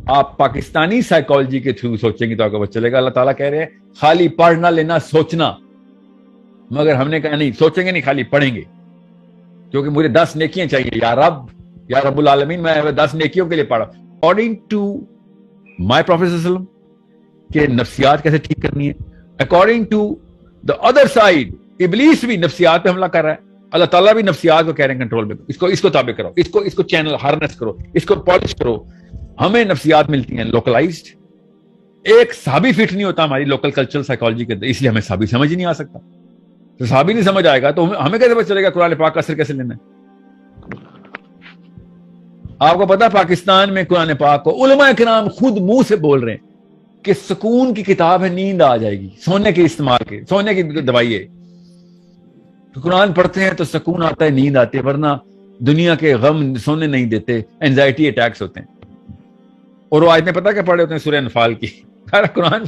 آپ پاکستانی سائیکالوجی کے تھرو سوچیں گے تو آپ کو پتہ چلے گا. اللہ تعالیٰ کہہ رہے ہیں خالی پڑھنا لینا سوچنا, مگر ہم نے کہا نہیں, سوچیں گے نہیں, خالی پڑھیں گے, کیونکہ مجھے 10 نیکیاں چاہیے. یا رب العالمین, میں 10 نیکیوں کے لیے پڑھا اکارڈنگ ٹو مائی پروفیٹ صلی اللہ علیہ وسلم کہ نفسیات کیسے ٹھیک کرنی ہے. According to the other side, ابلیس بھی نفسیات پہ حملہ کر رہا ہے, اللہ تعالیٰ بھی نفسیات کو کہہ رہے ہیں کنٹرول میں, اس کو تابع کرو, اس کو چینل ہارنس کرو, اس کو پالش کرو. ہمیں نفسیات ملتی ہیں لوکلائزڈ. ایک صحابی فٹ نہیں ہوتا ہماری لوکل کلچرل سائیکالوجی کے, اس لیے ہمیں صحابی سمجھ ہی نہیں آ سکتا. تو صحابی نہیں سمجھ آئے گا تو ہمیں کیسے پتہ چلے گا قرآن پاک کا اثر کیسے لینا ہے. آپ کو پتا پاکستان میں قرآن پاک کو علماء کرام خود منہ سے بول رہے ہیں کہ سکون کی کتاب ہے, نیند آ جائے گی, سونے کے استعمال کے, سونے کی دوائی ہے. تو قرآن پڑھتے ہیں تو سکون آتا ہے, نیند آتی ہے, ورنہ دنیا کے غم سونے نہیں دیتے, اینزائٹی اٹیکس ہوتے ہیں. اور وہ آیتیں پتہ کیا پڑھے ہوتے ہیں سورہ انفال کی. قرآن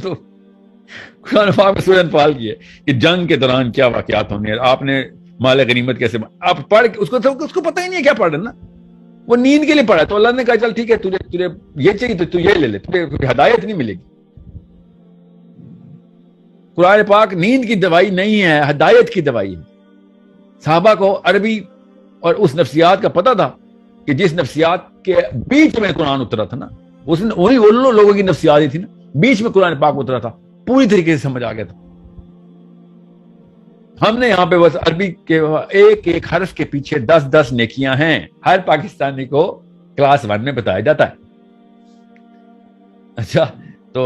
پاک میں سورہ انفال کی ہے کہ جنگ کے دوران کیا واقعات ہوں گے, آپ نے مال غنیمت کیسے, آپ پڑھ اس کو پتہ ہی نہیں ہے کیا پڑھ رہے نا. وہ نیند کے لیے پڑھا, تو اللہ نے کہا چل ٹھیک ہے, تجھے یہ چاہیے تو تو یہ لے لے, تجھے ہدایت نہیں ملے گی. قرآن پاک نیند کی دوائی نہیں ہے, ہدایت کی دوائی ہے. صحابہ کو عربی اور اس نفسیات کا پتہ تھا کہ جس نفسیات کے بیچ میں قرآن اترا تھا نا, وہی ان لوگوں کی نفسیات ہی تھی نا, بیچ میں قرآن پاک اترا تھا, پوری طریقے سے سمجھ آ گیا تھا. ہم نے یہاں پہ بس عربی کے ایک ایک حرف کے پیچھے 10 نیکیاں ہیں, ہر پاکستانی کو کلاس 1 میں بتایا جاتا ہے. اچھا, تو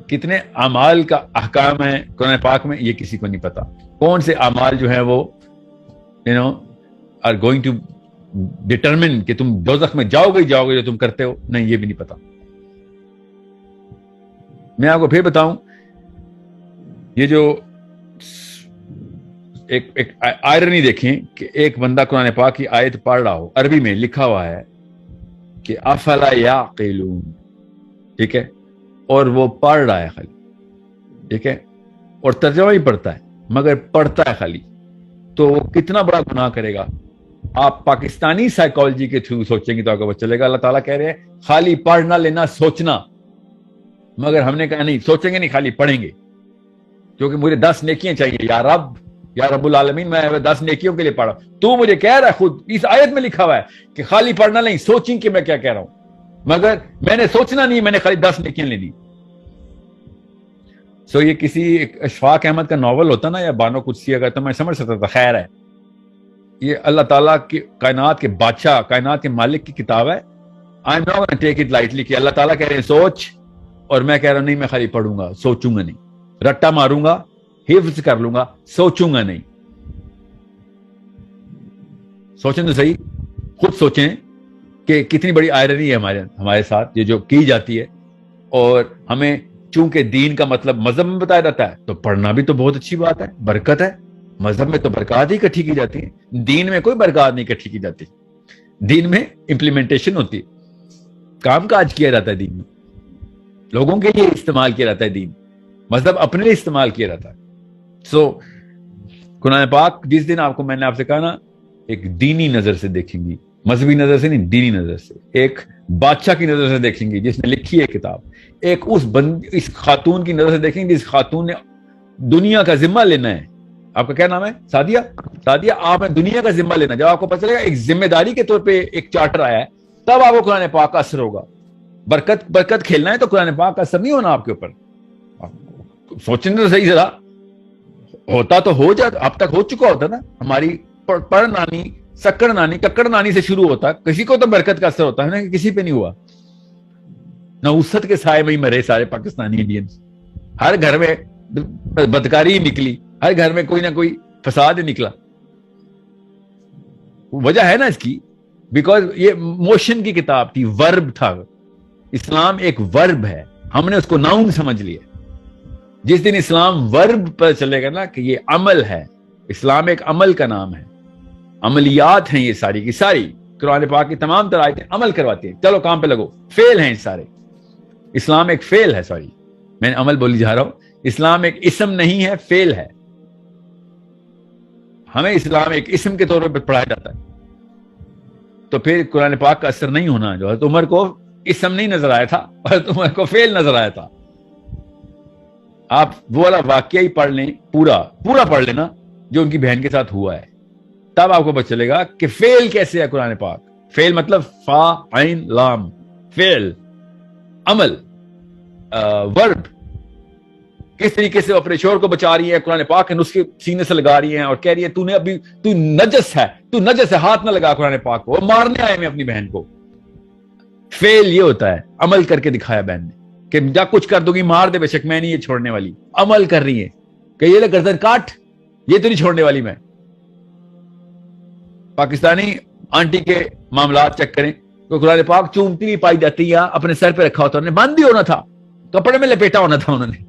کتنے اعمال کا احکام ہے قرآن پاک میں یہ کسی کو نہیں پتا. کون سے اعمال جو ہیں وہ are going to determine کہ تم دوزخ میں جاؤ گے جو تم کرتے ہو, نہیں, یہ بھی نہیں پتا. میں آپ کو پھر بتاؤں, یہ جو ایک آئرنی دیکھیں کہ ایک بندہ قرآن پاک کی آیت پڑھ رہا ہو, عربی میں لکھا ہوا ہے کہ افلا یعقلون, ٹھیک ہے, اور وہ پڑھ رہا ہے خالی, ٹھیک ہے, اور ترجمہ ہی پڑھتا ہے مگر پڑھتا ہے خالی, تو وہ کتنا بڑا گناہ کرے گا. آپ پاکستانی سائیکالوجی کے تھرو سوچیں گے تو آپ کو پتہ چلے گا. اللہ تعالیٰ کہہ رہے ہیں خالی پڑھنا لینا سوچنا, مگر ہم نے کہا نہیں, سوچیں گے نہیں, خالی پڑھیں گے, کیونکہ مجھے 10 نیکیاں چاہیے. یا رب العالمین, میں 10 نیکیوں کے لیے پڑھا. تو مجھے کہہ رہا ہے, خود اس آیت میں لکھا ہوا ہے کہ خالی پڑھنا نہیں, سوچیں کہ میں کیا کہہ رہا ہوں, مگر میں نے سوچنا نہیں, میں نے خالی 10 نیکیاں لے دی. سو یہ کسی اشفاق احمد کا ناول ہوتا نا, یا بانو قدسی اگر, تو میں سمجھ سکتا تھا, خیر ہے, یہ اللہ تعالیٰ کی کائنات کے بادشاہ, کائنات کے مالک کی کتاب ہے. I am not gonna take it lightly کہ اللہ تعالیٰ کہہ رہے ہیں سوچ, اور میں کہہ رہا ہوں نہیں, میں خالی پڑھوں گا, سوچوں گا نہیں, رٹا ماروں گا, حفظ کر لوں گا, سوچوں گا نہیں. سوچیں تو صحیح, خود سوچیں کہ کتنی بڑی آئرنی ہے ہمارے ساتھ یہ جو کی جاتی ہے. اور ہمیں چونکہ دین کا مطلب مذہب میں بتایا جاتا ہے, تو پڑھنا بھی تو بہت اچھی بات ہے, برکت ہے. مذہب میں تو برکات ہی اکٹھی کی جاتی ہیں, دین میں کوئی برکات نہیں اکٹھی کی جاتی. دین میں امپلیمنٹیشن ہوتی ہے, کام کاج کیا جاتا ہے دین میں, لوگوں کے لیے استعمال کیا جاتا ہے دین, مذہب اپنے لیے استعمال کیا جاتا ہے. سو قرآن پاک جس دن آپ کو میں نے آپ سے کہا نا, ایک دینی نظر سے دیکھیں گی, مذہبی نظر سے نہیں, دینی نظر سے, ایک بادشاہ کی نظر سے دیکھیں گی جس نے لکھی ہے کتاب, ایک اس خاتون کی نظر سے دیکھیں گے جس خاتون نے دنیا کا ذمہ لینا ہے. آپ کا کیا نام ہے؟ سعدیہ. آپ نے دنیا کا ذمہ لینا. جب آپ کو پتہ چلے گا ایک ذمہ داری کے طور پہ ایک چارٹر آیا ہے, تب آپ کو قرآن پاک کا اثر ہوگا. برکت کھیلنا ہے تو قرآن پاک کا اثر نہیں ہونا آپ کے اوپر. سوچنے تو صحیح ذرا, ہوتا تو ہو جاتا, اب تک ہو چکا ہوتا نا. ہماری پڑھ نانی, سکڑ نانی, ککڑ نانی سے شروع ہوتا, کسی کو تو برکت کا اثر ہوتا ہے نا, کہ کسی پہ نہیں ہوا. نوست کے سائے میں ہی مرے سارے پاکستانی انڈینز. ہر گھر میں بدکاری نکلی, ہر گھر میں کوئی نہ کوئی فساد نکلا. وجہ ہے نا اس کی, بیکاز یہ موشن کی کتاب تھی, ورب تھا. اسلام ایک ورب ہے, ہم نے اس کو ناؤن سمجھ لیا. جس دن اسلام ورب پر چلے گا نا کہ یہ عمل ہے, اسلام ایک عمل کا نام ہے, عملیات ہیں یہ ساری کی ساری. قرآن پاک کی تمام تر آیتیں عمل کرواتی ہیں, چلو کام پہ لگو, فعل ہیں سارے. اسلام ایک فعل ہے, سوری میں نے عمل بولی جا رہا ہوں. اسلام ایک اسم نہیں ہے, فعل ہے. ہمیں اسلام ایک اسم کے طور پر پڑھایا جاتا ہے. تو پھر قرآن پاک کا اثر نہیں ہونا. جو حضرت عمر کو اسم نہیں نظر آیا تھا اور تمہیں کو فعل نظر آیا تھا. آپ وہ والا واقعہ ہی پڑھ لیں, پورا پڑھ لینا جو ان کی بہن کے ساتھ ہوا ہے, تب آپ کو پتہ چلے گا کہ فعل کیسے ہے قرآن پاک. فعل مطلب فا عین لام, فعل, عمل, ورب. کس طریقے سے اپنے شوہر کو بچا رہی ہے, قرآن پاک کے نسخے سینے سے لگا رہی ہیں اور کہہ رہی ہے تو نجس ہے, ہاتھ نہ لگا قرآن پاک کو, وہ مارنے آئے میں اپنی بہن کو. فعل یہ ہوتا ہے, عمل کر کے دکھایا بہن نے کہ جا کچھ کر دو گی, مار دے بے شک, میں نہیں یہ چھوڑنے والی. عمل کر رہی ہے کہ یہ لے گردن کاٹ, یہ تو نہیں چھوڑنے والی میں. پاکستانی آنٹی کے معاملات چیک کریں تو قرآن پاک چومتی بھی پائی جاتی ہے, اپنے سر پہ رکھا ہوتا, انہوں نے بند بھی ہونا تھا, کپڑے میں لپیٹا ہونا تھا انہوں نے,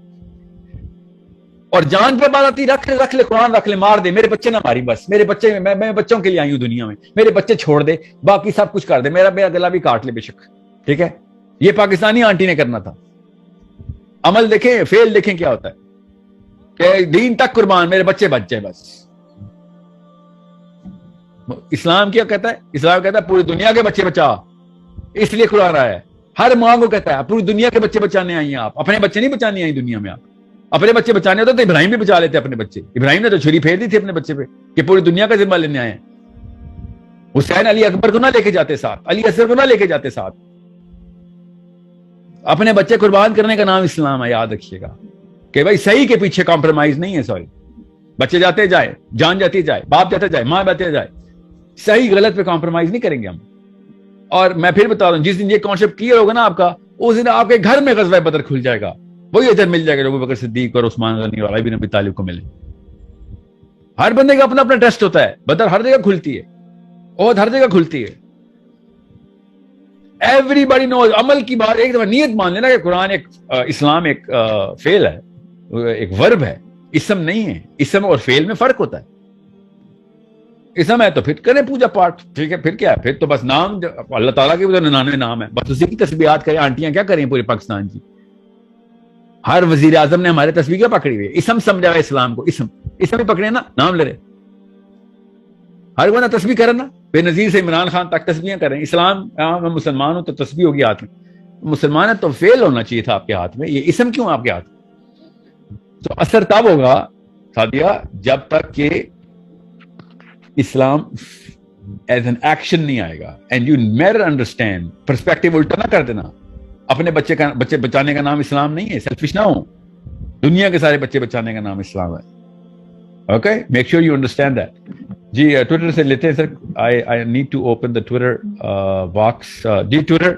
اور جان پہ بات آتی رکھ لے قرآن رکھ لے, مار دے, میرے بچے نہ ماری, بس میرے بچے, میں بچوں کے لیے آئی ہوں دنیا میں, میرے بچے چھوڑ دے, باقی سب کچھ کر دے, میرا گلا بھی کاٹ لے بے شک. ٹھیک ہے, یہ پاکستانی آنٹی نے کرنا تھا. عمل دیکھیں, فعل دیکھیں کیا ہوتا ہے کہ دین تک قربان, میرے بچے بچ جائے بس. اسلام کیا کہتا ہے؟ اسلام کہتا ہے پوری دنیا کے بچے بچا, اس لیے قرآن آیا ہے. ہر ماں کو کہتا ہے پوری دنیا کے بچے بچانے آئی ہیں آپ, اپنے بچے نہیں بچانے آئی دنیا میں. آپ اپنے بچے بچانے ہوتے تو ابراہیم بھی بچا لیتے اپنے بچے. ابراہیم نے تو چھری پھیر دی تھی اپنے بچے پہ کہ پوری دنیا کا ذمہ لینے آئے ہیں. حسین علی اکبر کو نہ لے کے جاتے ساتھ, علی اصغر کو نہ لے کے جاتے ساتھ. اپنے بچے قربان کرنے کا نام اسلام ہے, یاد رکھیے گا کہ بھائی صحیح کے پیچھے کمپرومائز نہیں ہے. سوری, بچے جاتے جائے, جان جاتی جائے, باپ جاتے جائے, ماں جاتے جائے, صحیح غلط پہ کمپرومائز نہیں کریں گے ہم. اور میں پھر بتا رہا ہوں, جس دن یہ کانسیپٹ کلیئر ہوگا نا آپ کا, اس دن آپ کے گھر میں غزوہ بدر کھل جائے گا. وہی اجر مل جائے گا جو ابو بکر صدیق اور عثمان غنی اور علی بن ابی طالب کو ملے. ہر بندے کا اپنا اپنا ٹیسٹ ہوتا ہے. بدر ہر جگہ کھلتی ہے, عہد ہر جگہ کھلتی ہے. ایوری باڈی نوز. عمل کی بات ایک دفعہ نیت مان لینا کہ قرآن ایک اسلام ایک فعل ہے, ایک ورب ہے, اسم نہیں ہے. اسم اور فعل میں فرق ہوتا ہے. اسم ہے تو پھر کریں پوجا پاٹ, ٹھیک ہے, پھر کیا ہے, پھر تو بس نام اللہ تعالیٰ کے 99 نام ہے, بس اسی کی تسبیحات کریں. آنٹیاں کیا کریں پورے پاکستان کی, ہر وزیر اعظم نے ہمارے تسبیح پکڑی ہوئی ہے. اسم سمجھا ہے اسلام کو, اسم ہی پکڑے نا, نام لے رہے. ہر بندہ تسبیح کرے نا, بے نظیر سے عمران خان تک تسبیحیں کریں. اسلام, میں مسلمان ہوں تو تسبیح ہوگی ہاتھ میں. مسلمان ہے تو فعل ہونا چاہیے تھا آپ کے ہاتھ میں, یہ اسم کیوں آپ کے ہاتھ میں؟ تو اثر تب ہوگا سادیہ جب تک کہ اسلام ایز این ایکشن نہیں آئے گا. And you never understand, perspective الٹا نہ کر دینا. اپنے بچے بچانے کا نام اسلام نہیں ہے, سیلفش نہ ہو. دنیا کے سارے بچے بچانے کا نام اسلام ہے. Okay, make sure you understand that. جی ٹویٹر سے لیتے ہیں sir. I need to open the Twitter box. جی ٹویٹر,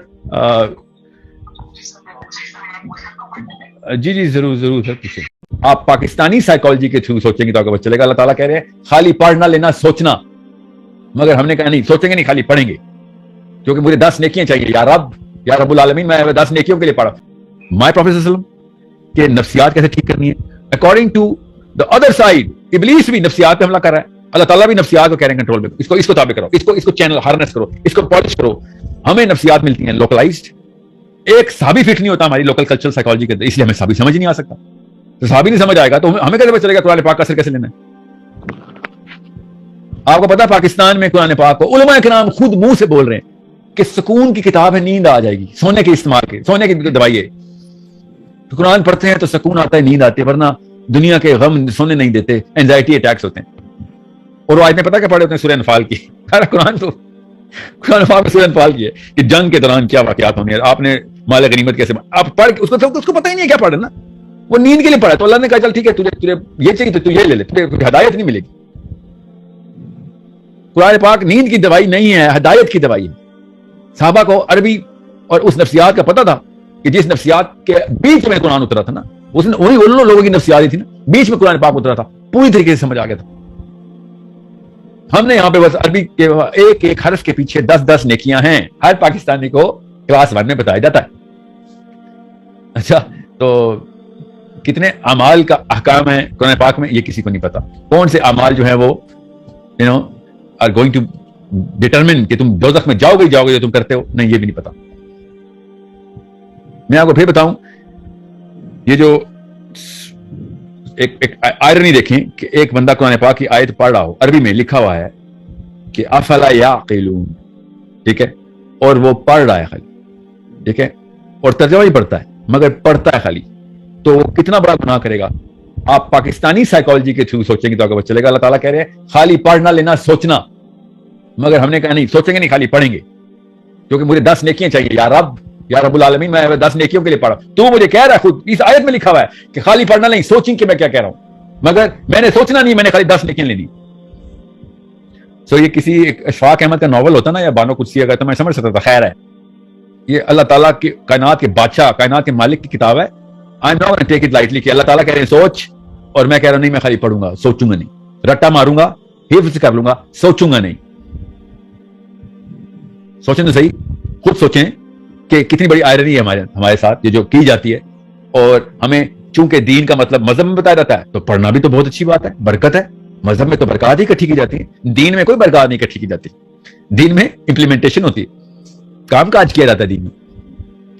جی ضرور سر پوچھیں. آپ پاکستانی سائیکالوجی کے تھرو سوچیں گے تو آپ کو پتہ چلے گا. اللہ تعالیٰ کہہ رہے ہیں خالی پڑھنا لینا سوچنا, مگر ہم نے کہا نہیں, سوچیں گے نہیں, خالی پڑھیں گے, کیونکہ مجھے 10 نیکیاں چاہیے. یا رب العالمین, میں 10 نیکیوں کے لیے پڑھا. مائی پروفیٹ صلی اللہ علیہ وسلم کہ نفسیات کیسے ٹھیک کرنی ہے according to the other side. ابلیس بھی نفسیات پہ حملہ کر رہا ہے, اللہ تعالیٰ بھی نفسیات کو کہہ رہے ہیں کنٹرول میں, اس کو تابع کرو, اس کو چینل ہارنس کرو, اس کو پالش کرو. ہمیں نفسیات ملتی ہیں لوکلائزڈ. ایک صحابی فٹ نہیں ہوتا ہماری لوکل کلچرل سائیکالوجی کے, اس لیے ہمیں صحابی سمجھ نہیں آ سکتا. تو صحابی نہیں سمجھ آئے گا تو ہمیں کیسے پتہ چلے گا قرآن پاک کا اثر کیسے لینا ہے. آپ کو پتا پاکستان میں قرآن پاک کو علماء کرام خود منہ سے بول رہے ہیں کہ سکون کی کتاب ہے, نیند آ جائے گی. سونے کے استعمال کے, سونے کی دوائی ہے. تو قرآن پڑھتے ہیں تو سکون آتا ہے, نیند آتی ہے, ورنہ دنیا کے غم سونے نہیں دیتے, اینزائٹی اٹیکس ہوتے ہیں. اور وہ آج میں پتا کیا پڑھے ہوتے ہیں, سورہ انفال کی. قرآن پاک میں سورہ انفال کی ہے کہ جنگ کے دوران کیا واقعات ہونے ہیں, آپ نے مال غنیمت کیسے, آپ پڑھ کے اس کو پتہ ہی نہیں ہے کیا پڑھے نا, وہ نیند کے لیے پڑھا. تو اللہ نے کہا چل ٹھیک ہے, تجھے یہ چاہیے تو تو یہ لے لے, تجھے ہدایت نہیں ملے گی. قرآن پاک نیند کی دوائی نہیں ہے, ہدایت کی دوائی ہے. صحابہ کو عربی اور اس نفسیات کا پتہ تھا کہ جس نفسیات کے بیچ میں قرآن اترا تھا نا, وہی ان لوگوں کی نفسیات ہی تھی نا, بیچ میں قرآن پاک اترا تھا, پوری طریقے سے سمجھ آ گیا تھا. ہم نے یہاں پہ بس عربی کے ایک ایک حرف کے پیچھے 10 نیکیاں ہیں, ہر پاکستانی کو کلاس 1 میں بتایا جاتا ہے. اچھا, تو کتنے اعمال کا احکام ہے قرآن پاک میں, یہ کسی کو نہیں پتا. کون سے اعمال جو ہیں وہ are going to determine کہ تم دوزخ میں جاؤ گے جو تم کرتے ہو, نہیں, یہ بھی نہیں پتا. میں آپ کو پھر بتاؤں, یہ جو ایک آئرنی دیکھیں کہ ایک بندہ قرآن پاک کی آیت پڑھ رہا ہو, عربی میں لکھا ہوا ہے کہ افلا یعقلون, ٹھیک ہے, اور وہ پڑھ رہا ہے خالی, ٹھیک ہے, اور ترجمہ بھی پڑھتا ہے مگر پڑھتا ہے خالی, تو وہ کتنا بڑا گناہ کرے گا. آپ پاکستانی سائیکالوجی کے تھرو سوچیں گے تو آپ کو چلے گا. اللہ تعالیٰ کہہ رہے ہیں خالی پڑھنا لینا سوچنا, مگر ہم نے کہا نہیں, سوچیں گے نہیں, خالی پڑھیں گے, کیونکہ مجھے 10 نیکیاں چاہیے. یا رب العالمین, میں 10 نیکیوں کے لیے پڑھا. تو مجھے کہہ رہا ہے خود, اس آیت میں لکھا ہوا ہے کہ خالی پڑھنا نہیں, سوچیں کہ میں کیا کہہ رہا ہوں, مگر میں نے سوچنا نہیں, میں نے خالی 10 نیکیاں لینی. یہ کسی اشفاق احمد کا ناول ہوتا نا, یا بانو قدسیہ کا, تو میں سمجھ سکتا تھا. خیر ہے, یہ اللہ تعالیٰ کی کائنات کے بادشاہ, کائنات کے مالک کی کتاب ہے. I am not gonna take it lightly کہ اللہ تعالیٰ کہہ رہے ہیں سوچ, اور میں کہہ رہا ہوں نہیں, میں خالی پڑھوں گا, سوچوں گا نہیں, رٹا ماروں گا, حفظ کر لوں گا, سوچوں گا نہیں. سوچیں تو صحیح, خود سوچیں کہ کتنی بڑی آئرنی ہے ہمارے ساتھ یہ جو کی جاتی ہے. اور ہمیں چونکہ دین کا مطلب مذہب میں بتایا جاتا ہے, تو پڑھنا بھی تو بہت اچھی بات ہے, برکت ہے. مذہب میں تو برکات ہی اکٹھی کی جاتی ہے, دین میں کوئی برکات نہیں اکٹھی کی جاتی. دین میں امپلیمنٹیشن ہوتی ہے, کام کاج کیا جاتا ہے دین میں,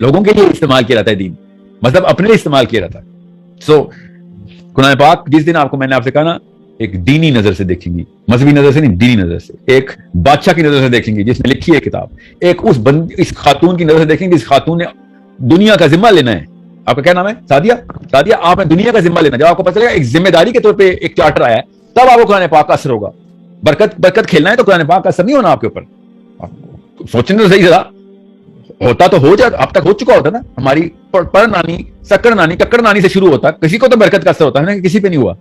لوگوں کے لیے استعمال کیا جاتا ہے دین, مذہب اپنے لیے استعمال کیا جاتا ہے. قرآن پاک جس دن آپ کو, میں نے آپ سے کہا نا, ایک دینی نظر سے دیکھیں گی, مذہبی نظر سے نہیں, دینی نظر سے, ایک بادشاہ کی نظر سے دیکھیں گی جس میں لکھی ہے کتاب, ایک اس خاتون کی نظر سے دیکھیں گی جس خاتون نے دنیا کا ذمہ لینا ہے. آپ کا کیا نام ہے؟ سعدیہ, آپ نے دنیا کا ذمہ لینا. جب آپ کو پتہ چلے گا ایک ذمہ داری کے طور پہ ایک چارٹر آیا ہے, تب آپ کو قرآن پاک کا اثر ہوگا. برکت کھیلنا ہے تو قرآن پاک کا اثر نہیں ہونا آپ کے اوپر. سوچیں تو صحیح, ذرا ہوتا تو ہو جاتا, اب تک ہو چکا ہوتا نا. ہماری پڑ نانی, سکڑ نانی, ککڑ نانی سے شروع ہوتا, کسی کو تو برکت کا اثر ہوتا ہے نا, کسی پہ نہیں ہوا.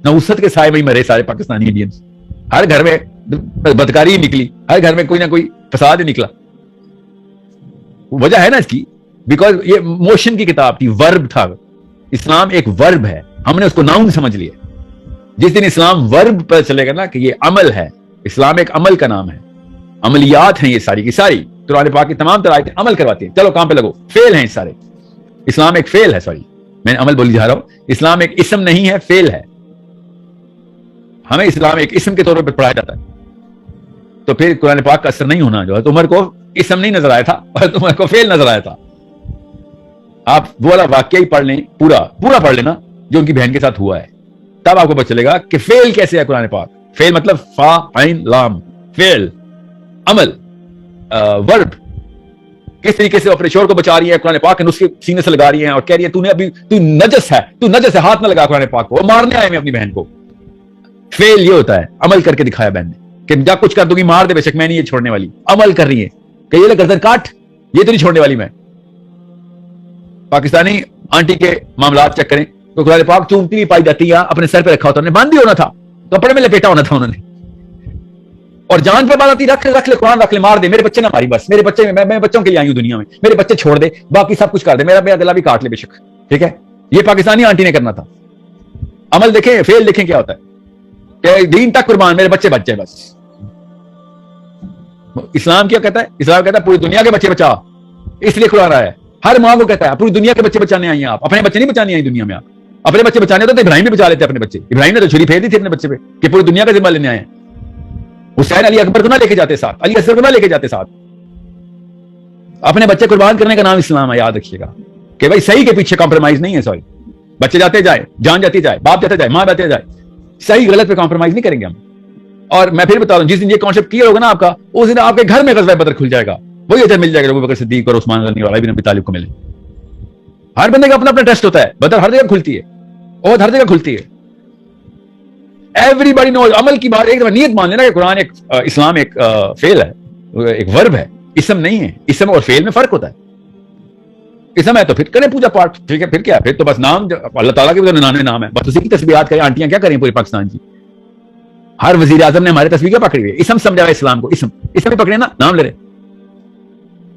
نوسط کے سائے میں ہی مرے سارے پاکستانی انڈینز. ہر گھر میں بدکاری نکلی, ہر گھر میں کوئی نہ کوئی فساد ہی نکلا. وجہ ہے نا اس کی, بیکاز یہ موشن کی کتاب تھی, ورب تھا. اسلام ایک ورب ہے, ہم نے اس کو ناؤن سمجھ لیا. جس دن اسلام ورب پر چلے گا نا کہ یہ عمل ہے, اسلام ایک عمل کا نام ہے, عملیات ہیں یہ ساری کی ساری. قرآن پاک کی تمام تر آیتیں عمل کرواتی ہیں, چلو کام پہ لگو. فعل ہیں سارے, اسلام ایک فعل ہے. سوری, میں عمل بولی جا رہا ہوں. اسلام ایک اسم نہیں ہے, فعل ہے. ہمیں اسلام ایک اسم کے طور پر پڑھایا جاتا ہے, تو پھر قرآن پاک کا اثر نہیں ہونا. جو ہے عمر کو اسم نہیں نظر آیا تھا, اور عمر کو فعل نظر آیا تھا. آپ وہ والا واقعہ ہی پڑھ لیں, پورا پڑھ لینا جو ان کی بہن کے ساتھ ہوا ہے, تب آپ کو پتہ چلے گا کہ فعل کیسے ہے قرآن پاک. فعل مطلب فا عین لام, فعل, عمل, ورب. کس طریقے سے اپنے شوہر کو بچا رہی ہے, قرآن پاک کے نسخے سینے سے لگا رہی ہیں, اور کہہ رہی ہے تو نجس ہے, ہاتھ نہ لگا قرآن پاک کو. وہ مارنے آئے میں اپنی بہن کو. فعل یہ ہوتا ہے, عمل کر کے دکھایا بہن نے کہ جا کچھ کر دوں گی, مار دے بے شک, میں نہیں یہ چھوڑنے والی. عمل کر رہی ہے کہ یہ لے گردن کاٹ, یہ تو نہیں چھوڑنے والی میں. پاکستانی آنٹی کے معاملات چیک کریں تو قرآن پاک چومتی بھی پائی جاتی ہے, اپنے سر پہ رکھا ہوتا, انہیں باندھ ہونا تھا, کپڑے میں لپیٹا ہونا تھا انہوں نے, اور جان پہ بات آتی, رکھ لے قرآن, رکھ لے, مار دے, میرے بچے نہ ماری, بس میرے بچے, میں بچوں کے لیے آئی ہوں دنیا میں, میرے بچے چھوڑ دے, باقی سب کچھ کر دے, میرا گلا بھی کاٹ لے بے شک. ٹھیک ہے, یہ پاکستانی آنٹی نے کرنا تھا. عمل دیکھیں, فعل دیکھیں کیا ہوتا ہے کہ دین تک قربان, میرے بچے بچ جائے بس. اسلام کیا کہتا ہے؟ اسلام کہتا ہے پوری دنیا کے بچے بچا, اس لیے قرآن آیا ہے. ہر ماں کو کہتا ہے پوری دنیا کے بچے بچانے آئی ہیں آپ, اپنے بچے نہیں بچانے آئی دنیا میں. آپ اپنے بچے بچانے ہوتے تو ابراہیم بھی بچا لیتے اپنے بچے. ابراہیم نے تو چھری پھیر دی تھی اپنے بچے پہ کہ پوری دنیا کا ذمہ لینے آئے ہیں. حسین علی اکبر کو نہ لے کے جاتے ساتھ, علی اصغر کو نہ لے کے جاتے ساتھ. اپنے بچے قربان کرنے کا نام اسلام ہے, یاد رکھیے گا کہ بھائی صحیح کے پیچھے کمپرومائز نہیں ہے. سوری, بچے جاتے جائے, جان جاتی جائے, باپ جاتے جائے, ماں جاتے جائے, صحیح غلط پہ کمپرومائز نہیں کریں گے ہم. اور میں پھر بتا دوں, جس دن یہ کانسیپٹ کلیئر ہوگا نا آپ کا, اس دن آپ کے گھر میں غزوہ بدر کھل جائے گا. وہی اجر مل جائے گا ابو بکر صدیق اور عثمان غنی اور ابی ابی طالب کو ملے. ہر بندے کا اپنا اپنا ٹیسٹ ہوتا ہے. بدر ہر جگہ کھلتی ہے, اور ہر جگہ کھلتی ہے. ایوری باڈی نوز. عمل کی بات, ایک دفعہ نیت مان لینا کہ قرآن ایک, اسلام ایک فعل ہے, ایک ورب ہے, اسم نہیں ہے. اسم اور فعل میں فرق ہوتا ہے. اسم ہے تو پھر کریں پوجا پاٹ, ٹھیک ہے, پھر کیا, پھر تو بس نام, اللہ تعالیٰ کے بھی 99 نام ہے, بس اسی کی تسبیحات کریں. آنٹیاں کیا کریں پورے پاکستان کی, ہر وزیر اعظم نے ہمارے تسبیح کیا پکڑی ہوئی ہے, اسم سمجھا ہوا اسلام کو, اسم ہی پکڑے نا, نام لے رہے.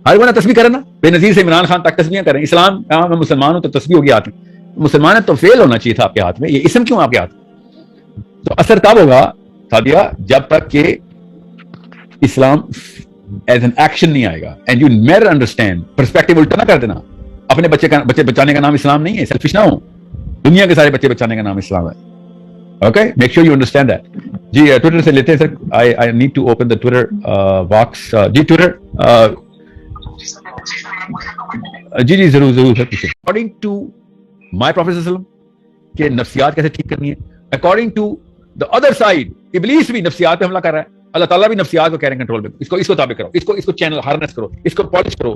ہر بندہ تسبیح کرے نا, بے نظیر سے عمران خان تک تسبیحیں کریں. اسلام, میں مسلمان ہوں تو تسبیح ہوگی ہاتھ میں, مسلمان ہے تو فعل ہونا چاہیے تھا آپ کے ہاتھ میں, یہ اسم کیوں آپ کے ہاتھ میں؟ تو اثر تب ہوگا سعدیہ جب تک کہ اسلام ایز این ایکشن نہیں آئے گا. And you never understand, perspective الٹا نہ کر دینا. اپنے بچے بچانے کا نام اسلام نہیں ہے, سیلفش نہ ہو. دنیا کے سارے بچے بچانے کا نام اسلام ہے. Okay, make sure you understand that. جی ٹویٹر سے لیتے ہیں sir. I need to open the Twitter box. جی ٹویٹر, جی ضرور sir. According to my professor کہ نفسیات کیسے ٹھیک کرنی ہے, according to the other side ابلیس بھی نفسیات پہ حملہ کر رہا ہے. اللہ تعالیٰ بھی نفسیات کو کہہ رہے ہیں کنٹرول میں, اس کو تابع کرو, اس کو چینل ہارنس کرو, اس کو پالش کرو.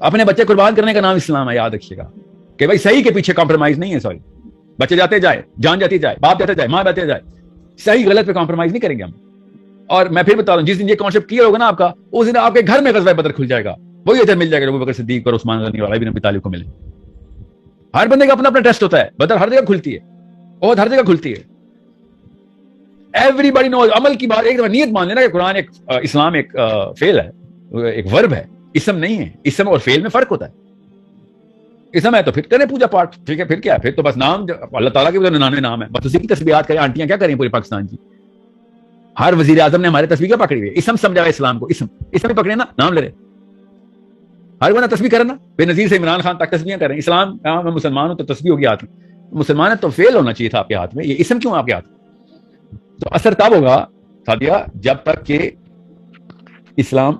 اپنے بچے قربان کرنے کا نام اسلام ہے. یاد رکھیے گا کہ بھائی صحیح کے پیچھے کمپرومائز نہیں ہے. سوری, بچے جاتے جائے, جان جاتی جائے, باپ جاتے جائے, ماں جاتے جائے, صحیح غلط پہ کمپرومائز نہیں کریں گے ہم. اور میں پھر بتا رہا ہوں, جس دن یہ کانسیپٹ کلیئر ہوگا نا آپ کا, اس دن آپ کے گھر میں غزوہ بدر کھل جائے گا. وہی اجر مل جائے گا ابو بکر صدیق اور عثمان غنی اور علی بن ابی طالب کو ملے. ہر بندے کا اپنا اپنا ٹیسٹ ہوتا ہے. بدر ہر جگہ کھلتی ہے, اور ہر جگہ کھلتی ہے. ایوری باڈی نوز. عمل کی بات ایک دفعہ نیت مان لینا کہ قرآن ایک, اسلام ایک فعل ہے, ایک ورب ہے, اسم نہیں ہے. اسم اور فعل میں فرق ہوتا ہے. اسم ہے تو پھر کریں پوجا پاٹ, ٹھیک ہے, پھر کیا ہے, پھر تو بس نام اللہ تعالیٰ کے 99 نام ہے, بس اسی کی تسبیحات کریں. آنٹیاں کیا کریں پورے پاکستان کی, ہر وزیر اعظم نے ہمارے تسبیح کیا پکڑی ہوئی ہے, اسم سمجھا ہے اسلام کو, اسم ہی پکڑے نا, نام لے رہے. ہر بندہ تسبیح کرے نا, بے نظیر سے عمران خان تک تسبیحاں کریں. اسلام کہاں میں مسلمان ہوں تو تسبیح ہوگی ہاتھ میں, مسلمان ہے تو فعل ہونا چاہیے تھا آپ کے ہاتھ میں, یہ اسم کیوں آپ کے ہاتھ میں؟ تو اثر تب ہوگا سادیہ جب تک کہ اسلام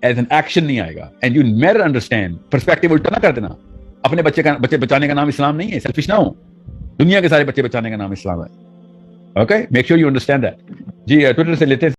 ایز این ایکشن نہیں آئے گا. And you never understand, perspective الٹا نہ کر دینا. اپنے بچے بچانے کا نام اسلام نہیں ہے, سیلفش نہ ہو. دنیا کے سارے بچے بچانے کا نام اسلام ہے. Okay, make sure you understand that. جی ٹویٹر سے لیتے ہیں